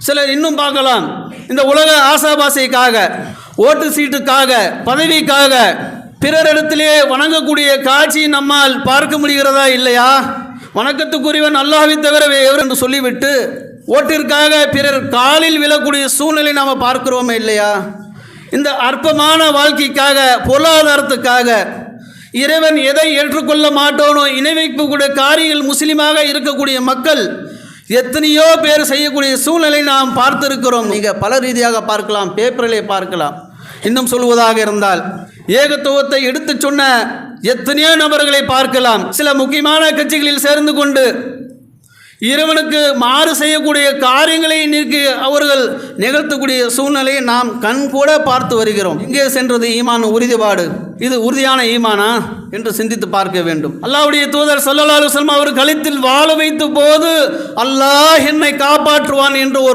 சிலர் இன்னும் பார்க்கலாம், இந்த உலக ஆசாபாசைக்காக, ஓட்டு சீட்டுக்காக, பதவிக்காக பிறரிடத்திலே வணங்கக்கூடிய காட்சி நம்மால் பார்க்க முடிகிறதா இல்லையா? வணக்கத்துக்குரியவன் அல்லாஹ்வை தவிர எவர் என்று சொல்லிவிட்டு ஓட்டிற்காக பிறர் காலில் விழக்கூடிய சூழ்நிலை நாம் பார்க்கிறோமே இல்லையா? இந்த அற்பமான வாழ்க்கைக்காக, பொருளாதாரத்துக்காக இறைவன் எதை ஏற்றுக்கொள்ள மாட்டோனோ இணை வைக்கக்கூடிய காரியங்கள் முஸ்லீமாக இருக்கக்கூடிய மக்கள் எத்தனையோ பேர் செய்யக்கூடிய சூழ்நிலை நாம் பார்த்திருக்கிறோம். நீங்கள் பல ரீதியாக பார்க்கலாம், பேப்பரிலே பார்க்கலாம். இன்னும் சொல்வதாக இருந்தால் ஏகத்துவத்தை எடுத்து சொன்ன எத்தனையோ நபர்களை பார்க்கலாம். சில முக்கியமான கட்சிகளில் சேர்ந்து கொண்டு இறைவனுக்கு மாறு செய்யக்கூடிய காரியங்களை நீக்கி அவர்கள் நிகழ்த்தக்கூடிய சூழ்நிலையை நாம் கண் கூட பார்த்து வருகிறோம். இங்கே சென்றது ஈமான் உறுதிப்பாடு. இது உறுதியான ஈமானா என்று சிந்தித்து பார்க்க வேண்டும். அல்லாஹ்வுடைய தூதர் ஸல்லல்லாஹு அலைஹி வஸல்லம் அவர் கழுத்தில் வாள வைத்த போது அல்லாஹ் என்னை காப்பாற்றுவான் என்று